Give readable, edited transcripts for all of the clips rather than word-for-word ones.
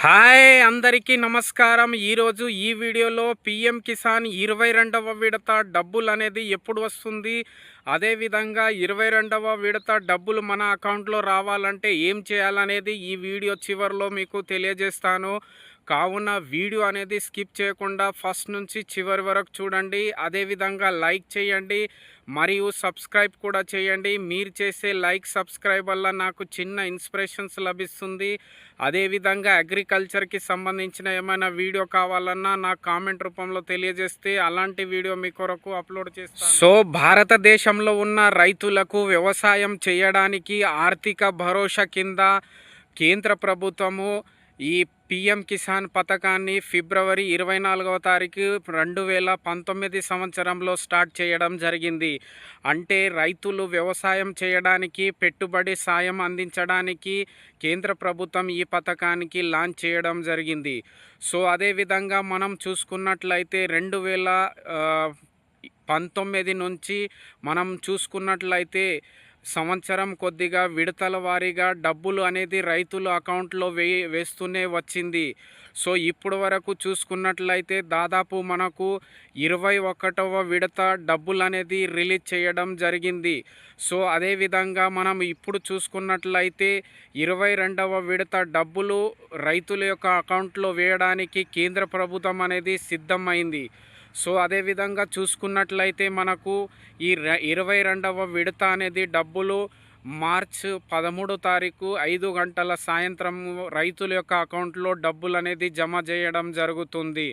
Hi అందరికీ నమస్కారం. ఈరోజు ఈ వీడియోలో పీఎం కిసాన్ 22వ విడత డబ్బులు అనేది ఎప్పుడు వస్తుంది, అదేవిధంగా 22వ విడత డబ్బులు మన అకౌంట్లో రావాలంటే ఏం చేయాలనేది ఈ వీడియో చివరిలో మీకు తెలియజేస్తాను. కావున వీడియో అనేది స్కిప్ చేయకుండా ఫస్ట్ నుంచి చివరి వరకు చూడండి. అదేవిధంగా లైక్ చేయండి మరియు సబ్స్క్రైబ్ కూడా చేయండి. మీరు చేసే లైక్ సబ్స్క్రైబ్ వల్ల నాకు చిన్న ఇన్స్పిరేషన్స్ లభిస్తుంది. అదేవిధంగా అగ్రికల్చర్కి సంబంధించిన ఏమైనా వీడియో కావాలన్నా నాకు కామెంట్ రూపంలో తెలియజేస్తే అలాంటి వీడియో మీ కొరకు అప్లోడ్ చేస్తాను. సో భారతదేశంలో ఉన్న రైతులకు వ్యవసాయం చేయడానికి ఆర్థిక భరోసా కింద కేంద్ర ప్రభుత్వము ఈ పీఎం కిసాన్ పథకాన్ని ఫిబ్రవరి 24వ తారీఖు 2019 సంవత్సరంలో స్టార్ట్ చేయడం జరిగింది. అంటే రైతులు వ్యవసాయం చేయడానికి పెట్టుబడి సాయం అందించడానికి కేంద్ర ప్రభుత్వం ఈ పథకానికి లాంచ్ చేయడం జరిగింది. సో అదేవిధంగా మనం చూసుకున్నట్లయితే 2019 నుంచి మనం చూసుకున్నట్లయితే సంవత్సరం కొద్దిగా విడతల వారీగా డబ్బులు అనేది రైతుల అకౌంట్లో వేస్తూనే వచ్చింది. సో ఇప్పుడు వరకు చూసుకున్నట్లయితే దాదాపు మనకు 21వ విడత డబ్బులు అనేది రిలీజ్ చేయడం జరిగింది. సో అదేవిధంగా మనం ఇప్పుడు చూసుకున్నట్లయితే 22వ విడత డబ్బులు రైతుల యొక్క అకౌంట్లో వేయడానికి కేంద్ర ప్రభుత్వం అనేది సిద్ధమైంది. సో అదేవిధంగా చూసుకున్నట్లయితే మనకు ఈ 22వ విడత అనేది డబ్బులు మార్చ్ 13వ తారీఖు 5 గంటల సాయంత్రం రైతుల యొక్క అకౌంట్లో డబ్బులు అనేది జమ చేయడం జరుగుతుంది.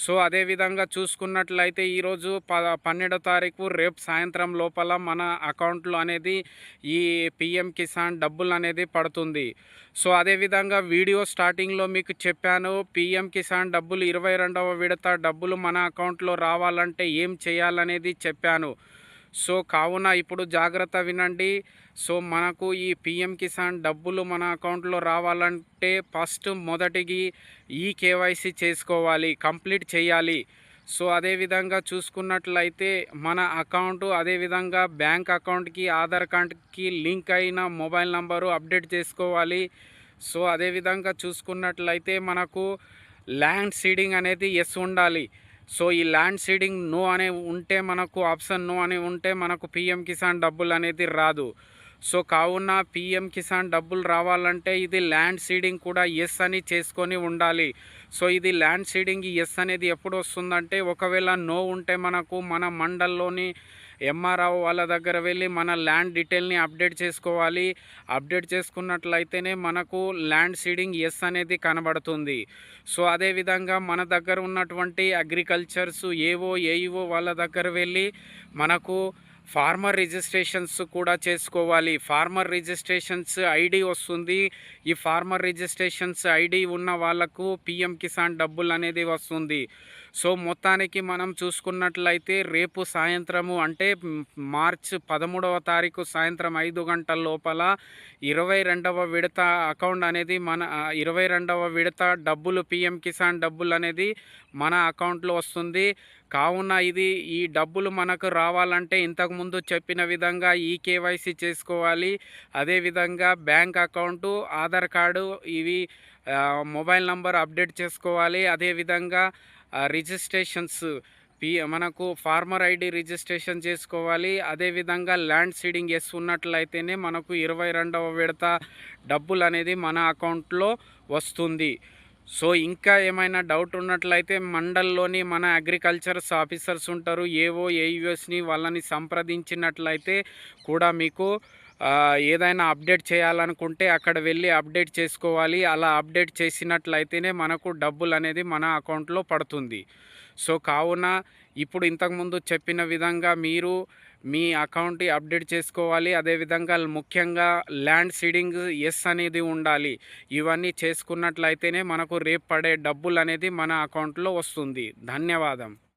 సో అదేవిధంగా చూసుకున్నట్లయితే ఈరోజు 12వ తారీఖు రేపు సాయంత్రం లోపల మన అకౌంట్లో అనేది ఈ పీఎం కిసాన్ డబ్బులు అనేది పడుతుంది. సో అదేవిధంగా వీడియో స్టార్టింగ్లో మీకు చెప్పాను, పీఎం కిసాన్ డబ్బులు 22వ విడత డబ్బులు మన అకౌంట్లో రావాలంటే ఏం చేయాలనేది చెప్పాను. సో కావున ఇప్పుడు జాగ్రత్త వినండి. సో మనకు ఈ పీఎం కిసాన్ డబ్బులు మన అకౌంట్లో రావాలంటే ఫస్ట్ మొదటికి ఈ కేవైసీ చేసుకోవాలి, కంప్లీట్ చేయాలి. సో అదేవిధంగా చూసుకున్నట్లయితే మన అకౌంటు అదేవిధంగా బ్యాంక్ అకౌంట్కి ఆధార్ కార్డ్కి లింక్ అయిన మొబైల్ నంబరు అప్డేట్ చేసుకోవాలి. సో అదేవిధంగా చూసుకున్నట్లయితే మనకు ల్యాండ్ సీడింగ్ అనేది ఎస్ ఉండాలి. సో ఈ ల్యాండ్ సీడింగ్ నో అనే ఉంటే మనకు ఆప్షన్ నో అని ఉంటే మనకు పీఎం కిసాన్ డబ్బులు అనేది రాదు. సో కావున పీఎం కిసాన్ డబ్బులు రావాలంటే ఇది ల్యాండ్ సీడింగ్ కూడా ఎస్ అని చేసుకొని ఉండాలి. సో ఇది ల్యాండ్ సీడింగ్ ఎస్ అనేది ఎప్పుడు వస్తుందంటే ఒకవేళ నో ఉంటే మనకు మన మండల్లోని ఎంఆర్ఓ వాళ్ళ దగ్గర వెళ్ళి మన ల్యాండ్ డీటెయిల్ని అప్డేట్ చేసుకోవాలి. అప్డేట్ చేసుకున్నట్లయితేనే మనకు ల్యాండ్ సీడింగ్ ఎస్ అనేది కనబడుతుంది. సో అదేవిధంగా మన దగ్గర ఉన్నటువంటి అగ్రికల్చర్స్ ఏఈఓ వాళ్ళ దగ్గర వెళ్ళి మనకు ఫార్మర్ రిజిస్ట్రేషన్స్ కూడా చేసుకోవాలి. ఫార్మర్ రిజిస్ట్రేషన్స్ ఐడి వస్తుంది. ఈ ఫార్మర్ రిజిస్ట్రేషన్స్ ఐడి ఉన్న వాళ్ళకు పీఎం కిసాన్ డబ్బులు అనేది వస్తుంది. సో మొత్తానికి మనం చూసుకున్నట్లయితే రేపు సాయంత్రము అంటే మార్చ్ 13వ తారీఖు సాయంత్రం 5 గంటల లోపల 22వ విడత అకౌంట్ అనేది మన 22వ విడత డబ్బులు పీఎం కిసాన్ డబ్బులు అనేది మన అకౌంట్లో వస్తుంది. కావున ఈ డబ్బులు మనకు రావాలంటే ఇంతకుముందు చెప్పిన విధంగా ఈ కేవైసీ చేసుకోవాలి. అదేవిధంగా బ్యాంక్ అకౌంటు, ఆధార్ కార్డు, ఇవి మొబైల్ నంబర్ అప్డేట్ చేసుకోవాలి. అదేవిధంగా రిజిస్ట్రేషన్స్ మనకు ఫార్మర్ ఐడి రిజిస్ట్రేషన్ చేసుకోవాలి. అదేవిధంగా ల్యాండ్ సీడింగ్ ఎస్ ఉన్నట్లయితేనే మనకు 22వ విడత డబ్బులు అనేది మన అకౌంట్లో వస్తుంది. సో ఇంకా ఏమైనా డౌట్ ఉన్నట్లయితే మండల్లోని మన అగ్రికల్చర్స్ ఆఫీసర్స్ ఉంటారు, ఏఈఓస్ని వాళ్ళని సంప్రదించినట్లయితే కూడా మీకు ఏదైనా అప్డేట్ చేయాలనుకుంటే అక్కడ వెళ్ళి అప్డేట్ చేసుకోవాలి. అలా అప్డేట్ చేసినట్లయితేనే మనకు డబ్బులు అనేది మన అకౌంట్లో పడుతుంది. సో కావున ఇప్పుడు ఇంతకుముందు చెప్పిన విధంగా మీరు మీ అకౌంట్ అప్డేట్ చేసుకోవాలి. అదేవిధంగా ముఖ్యంగా ల్యాండ్ సీడింగ్ ఎస్ అనేది ఉండాలి. ఇవన్నీ చేసుకున్నట్లయితేనే మనకు రేపు పడే డబ్బులు అనేది మన అకౌంట్లో వస్తుంది. ధన్యవాదం.